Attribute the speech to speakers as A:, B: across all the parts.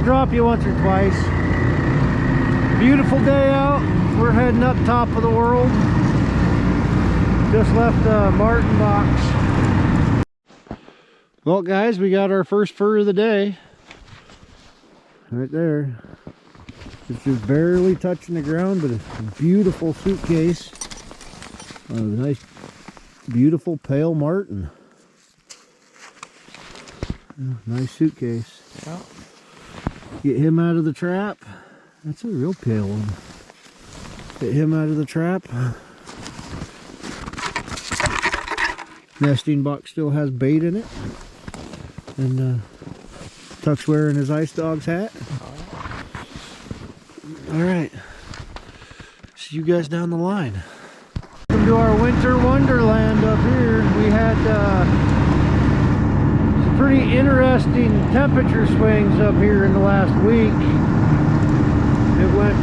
A: drop you once or twice. Beautiful day out. We're heading up top of the world. Just left the Marten box. Well guys, we got our first fur of the day. Right there. It's just barely touching the ground, but it's a beautiful suitcase. A nice, beautiful pale Marten. Nice suitcase. Yeah. Get him out of the trap. That's a real pale one. Get him out of the trap. Nesting box still has bait in it. And Tuck's wearing his ice dog's hat. Alright. See you guys down the line. Welcome to our winter wonderland up here. We had some pretty interesting temperature swings up here in the last week. It went,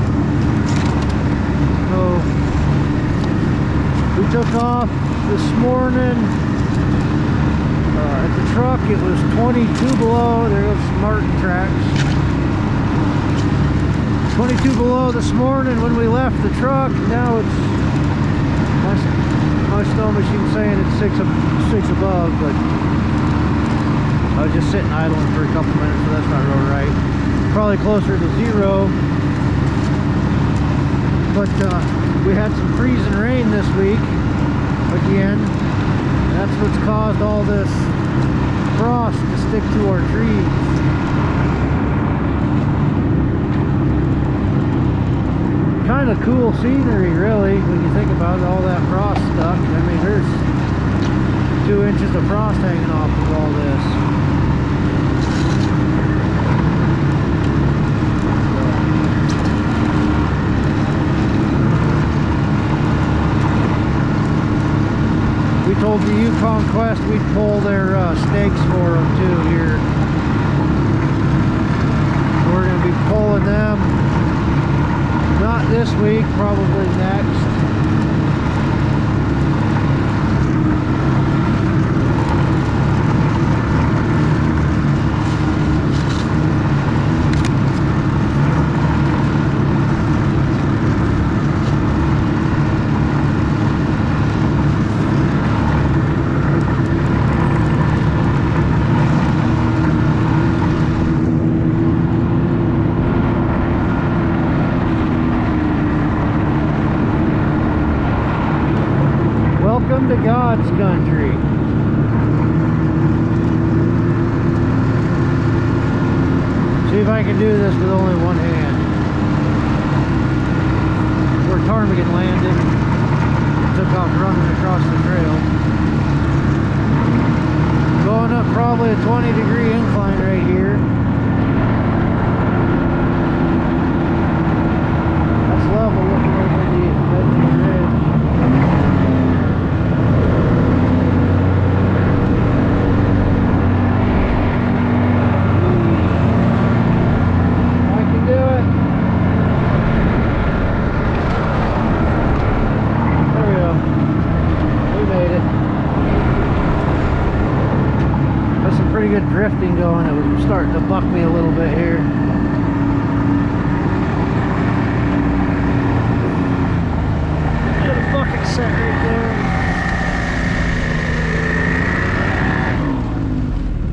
A: we took off this morning. At the truck it was 22 below. There goes some Marten tracks. 22 below this morning when we left the truck. Now it's my snow machine saying it's six above, but I was just sitting idling for a couple minutes, so that's not real right. Probably closer to 0. But we had some freezing rain this week again. And that's what's caused all this frost to stick to our trees. Kind of cool scenery, really, when you think about it, all that frost stuff. I mean, there's 2 inches of frost hanging off of all this. We told the Yukon Quest we'd pull their stakes for them too here. We're going to be pulling them. Not this week, probably next. Welcome to God's country. See if I can do this with only one hand. Where ptarmigan landed, took off running across the trail. Going up probably a 20-degree incline right here. That's level looking over the edge of the ridge. Good drifting going. It was starting to buck me a little bit here. Got a bucket set right there.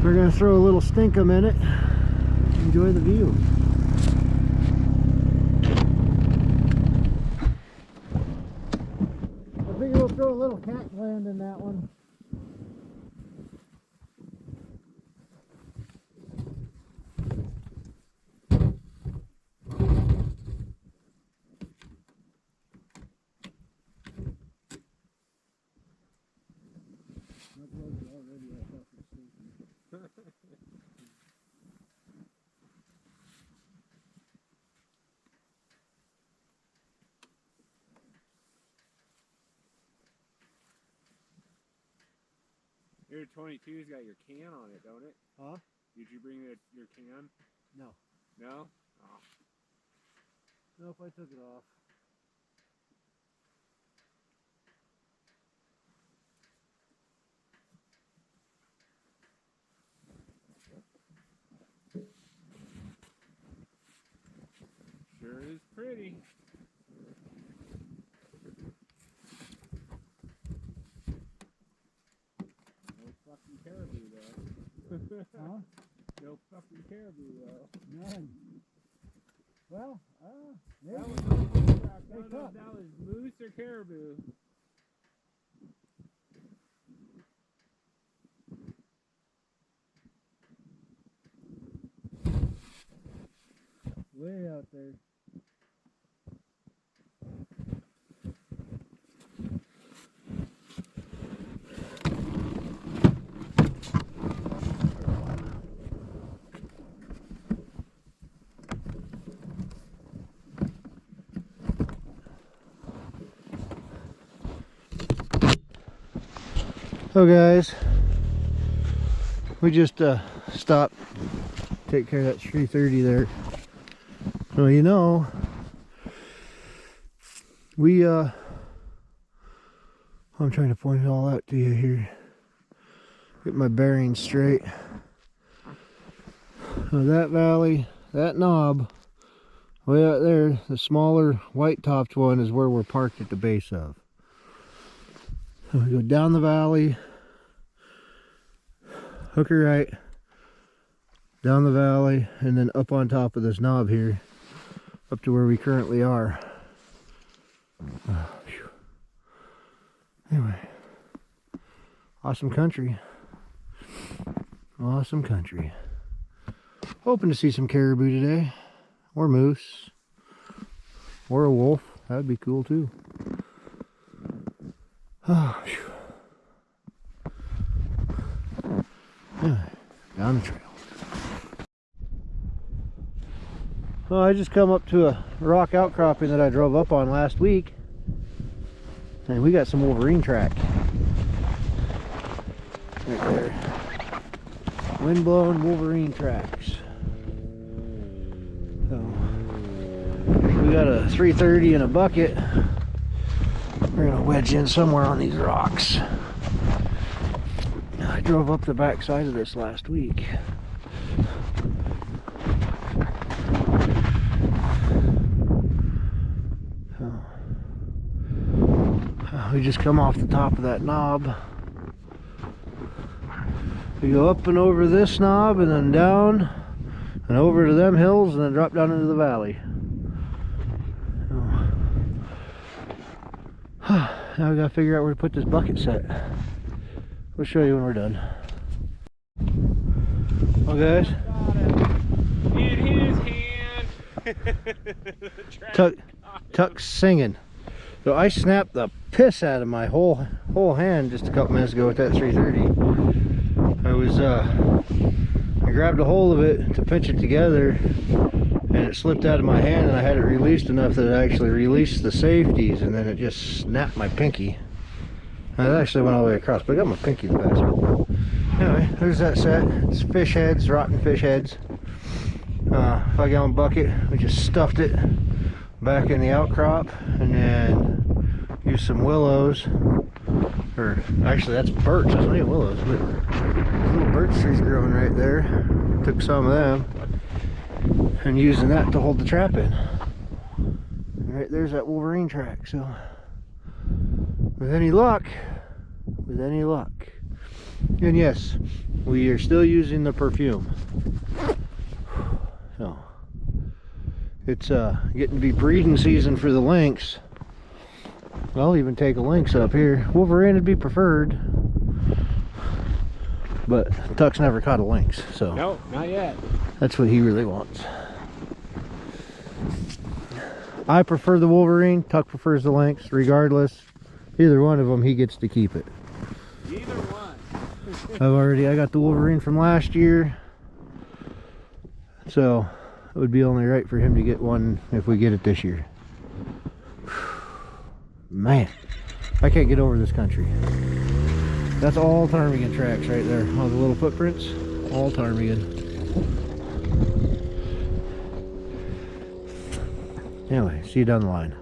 A: We're gonna throw a little stinkum in it. Enjoy the view. I figure we'll throw a little cat gland in that one.
B: Your 22's got your can on it, don't it?
A: Huh?
B: Did you bring your can?
A: No.
B: No? Oh.
A: Nope, I took it off.
C: Huh?
B: No fucking caribou though.
C: None. Well, maybe.
B: That was I don't know if that was moose or caribou.
C: Way out there.
A: So guys, we just stopped, take care of that 330 there. Well, you know, we I'm trying to point it all out to you here, get my bearings straight. So that valley, that knob way out there, the smaller white topped one is where we're parked at the base of. So we go down the valley, hook her right, down the valley, and then up on top of this knob here, up to where we currently are. Anyway, awesome country. Awesome country. Hoping to see some caribou today, or moose, or a wolf. That'd be cool too. Oh, yeah, down the trail. Well, I just come up to a rock outcropping that I drove up on last week, and we got some wolverine track right there. Windblown wolverine tracks. So we got a 330 and a bucket. We're gonna wedge in somewhere on these rocks. I drove up the back side of this last week. So, we just come off the top of that knob. We go up and over this knob and then down and over to them hills and then drop down into the valley. Now we gotta figure out where to put this bucket set. We'll show you when we're done. Well guys,
B: In his hand.
A: Tuck's singing. So I snapped the piss out of my whole hand just a couple minutes ago with that 330. I grabbed a hold of it to pinch it together, and it slipped out of my hand, and I had it released enough that it actually released the safeties, and then it just snapped my pinky. Now, it actually went all the way across, but I got my pinky the best. Anyway, there's that set. It's fish heads, rotten fish heads. 5-gallon bucket. We just stuffed it back in the outcrop, and then used some willows. Or actually, that's birch. That's not even willows. But little birch trees growing right there. Took some of them and using that to hold the trap in. And right there's that wolverine track. So with any luck, and yes, we are still using the perfume. So it's getting to be breeding season for the lynx. I'll even take a lynx up here. Wolverine would be preferred, but Tuck's never caught a lynx, so
B: No, not yet.
A: that's what he really wants. I prefer the Wolverine. Tuck prefers the lynx. Regardless, either one of them, he gets to keep it.
B: Either one.
A: I got the Wolverine from last year, so it would be only right for him to get one if we get it this year. Man, I can't get over this country. That's all ptarmigan tracks right there. All the little footprints, all ptarmigan. Anyway, see you down the line.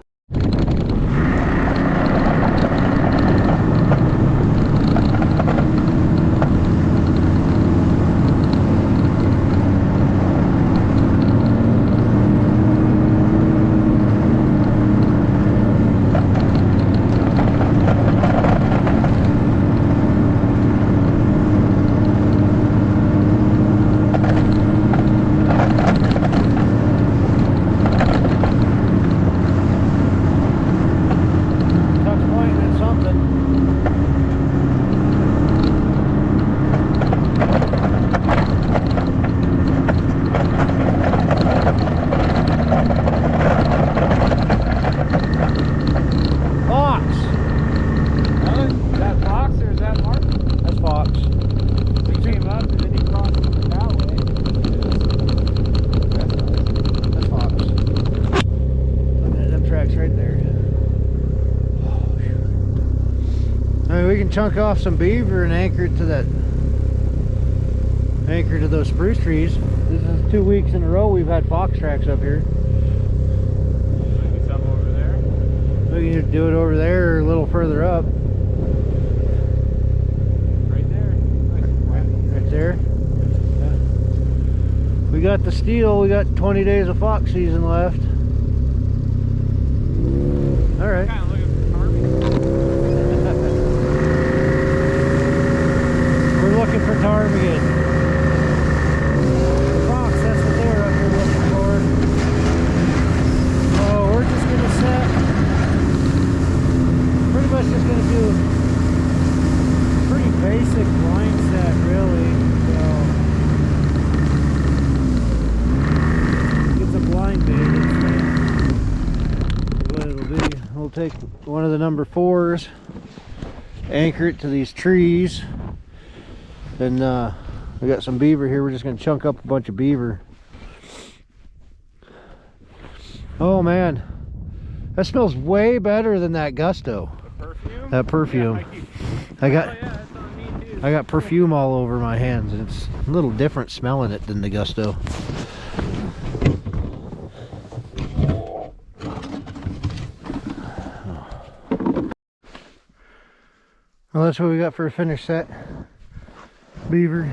A: We can chunk off some beaver and anchor it to those spruce trees. This is 2 weeks in a row we've had fox tracks up here.
B: Maybe some over there.
A: We can either do it over there or a little further up.
B: Right there.
A: Right there. Yeah. We got the steel. We got 20 days of fox season left. All right.
B: Kind of looking for ptarmigan.
A: We're looking for ptarmigan. Fox, that's what they were up here looking for. Oh, we're just gonna set. Pretty much just gonna do pretty basic blind set, really. So it's a blind bait. What it'll be. We'll take one of the number 4s, anchor it to these trees. And we got some beaver here. We're just gonna chunk up a bunch of beaver. Oh man, that smells way better than that Gusto.
B: The perfume?
A: That perfume.
B: Yeah,
A: I got
B: oh yeah, that's on me too.
A: I got perfume all over my hands, and it's a little different smelling it than the Gusto. Well, that's what we got for a finished set. Beaver,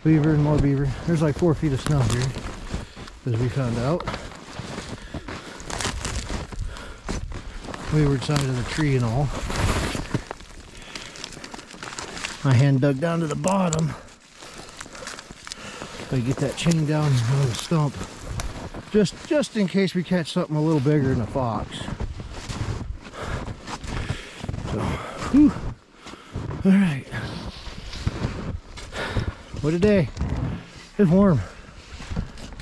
A: beaver, and more beaver. There's like 4 feet of snow here, as we found out. Wayward side of the tree and all. My hand dug down to the bottom. I get that chain down on the stump, just in case we catch something a little bigger than a fox. So, whew. All right. What a day. It's warm.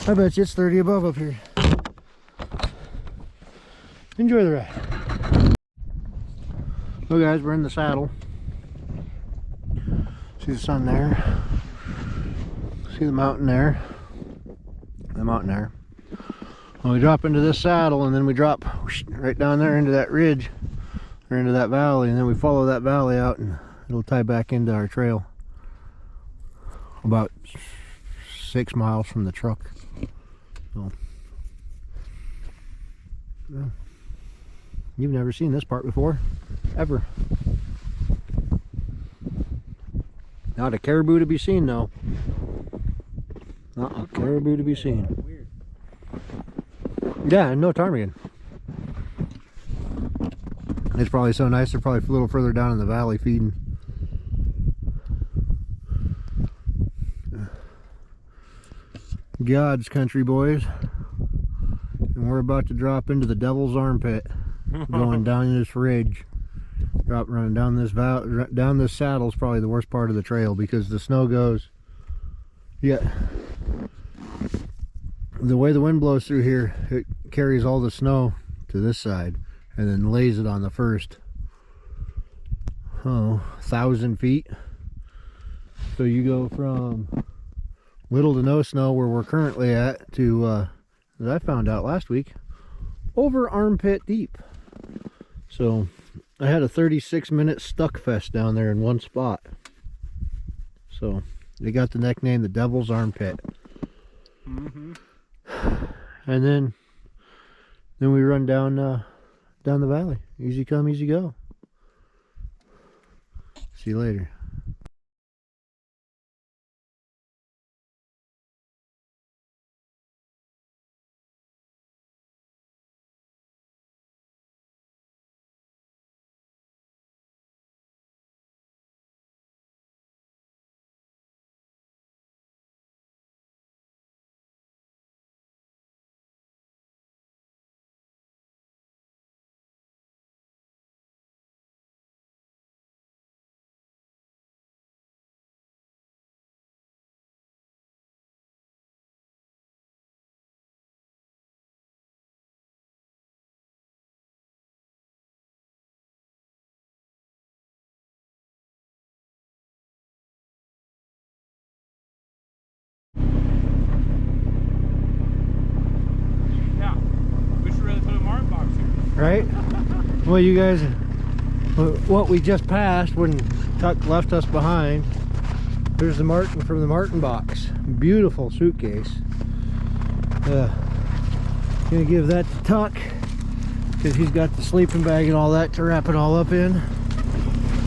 A: I bet you it's 30 above up here. Enjoy the ride. So guys, we're in the saddle. See the sun there. See the mountain there. The mountain there. Well, we drop into this saddle and then we drop whoosh, right down there into that ridge or into that valley, and then we follow that valley out and it'll tie back into our trail. About 6 miles from the truck. So, yeah. You've never seen this part before, ever. Not a caribou to be seen, though. Not a caribou to be seen.
B: Weird.
A: Yeah, and no ptarmigan. It's probably so nice. They're probably a little further down in the valley feeding. God's country, boys, and we're about to drop into the devil's armpit, going down this ridge. Running down this down this saddle is probably the worst part of the trail because the snow goes. Yeah, the way the wind blows through here, it carries all the snow to this side and then lays it on the first 1,000 feet. So you go from little to no snow where we're currently at to, as I found out last week, over armpit deep. So I had a 36-minute stuck fest down there in one spot. So they got the nickname the Devil's Armpit.
B: Mm-hmm.
A: And then we run down the valley. Easy come, easy go. See you later.
B: Yeah. We should really put a Marten box here.
A: Right? Well, you guys what we just passed when Tuck left us behind. There's the Marten from the Marten box. Beautiful suitcase. Gonna give that to Tuck because he's got the sleeping bag and all that to wrap it all up in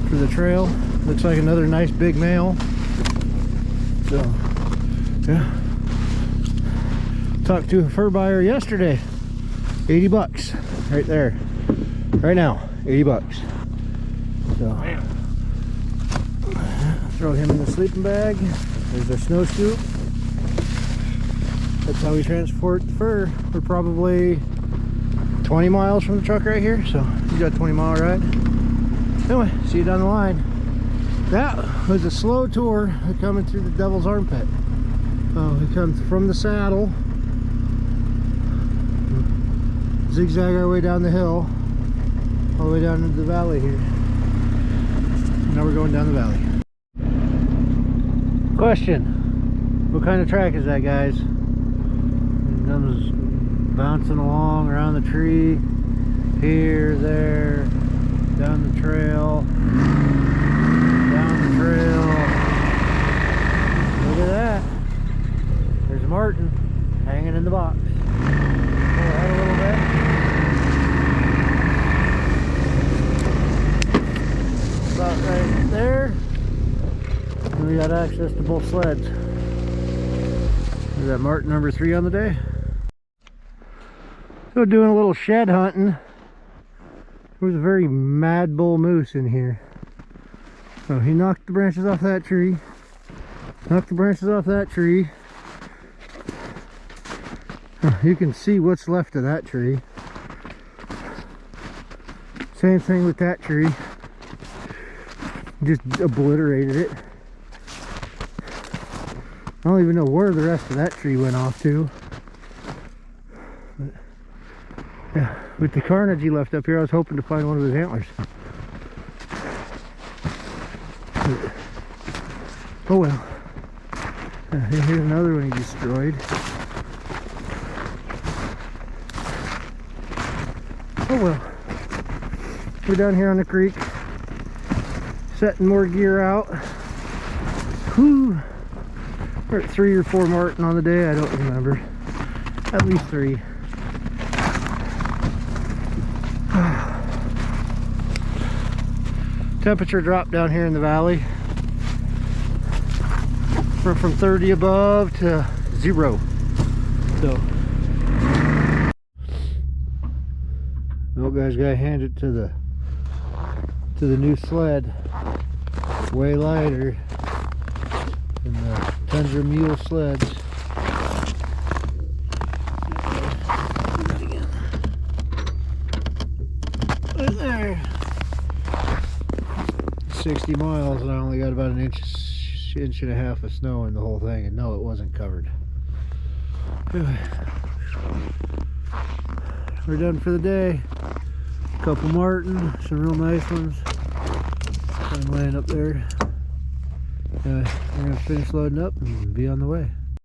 A: for the trail. Looks like another nice big male. So yeah, talked to a fur buyer yesterday. 80 bucks right there, right now. 80 bucks. So throw him in the sleeping bag. There's our snow scoop. That's how we transport the fur. We're probably 20 miles from the truck right here, so you got a 20-mile ride. Anyway, see you down the line. That was a slow tour coming through the Devil's Armpit. We come from the saddle, zigzag our way down the hill, all the way down into the valley here. Now we're going down the valley. Question: what kind of track is that, guys? It comes bouncing along around the tree, here, there, down the trail, down the trail. Look at that. There's Marten hanging in the box. Pull ahead a little bit. About right there. And we got access to both sleds. Is that Marten number 3 on the day? So doing a little shed hunting. There was a very mad bull moose in here. So he knocked the branches off that tree. Knocked the branches off that tree. You can see what's left of that tree. Same thing with that tree. Just obliterated it. I don't even know where the rest of that tree went off to. But yeah, with the carnage he left up here, I was hoping to find one of his antlers. But, oh well. Here's another one he destroyed. Oh well. We're down here on the creek, setting more gear out. Whew. We're at 3 or 4 Marten on the day, I don't remember. At least 3. Temperature dropped down here in the valley. From 30 above to 0. So old guy's got to hand it to the new sled. Way lighter than the Tundra mule sleds. Right there. 60 miles and I only got about an inch and a half of snow in the whole thing, and no, it wasn't covered. Anyway, we're done for the day. A couple Marten, some real nice ones. I'm laying up there. We're gonna finish loading up and be on the way.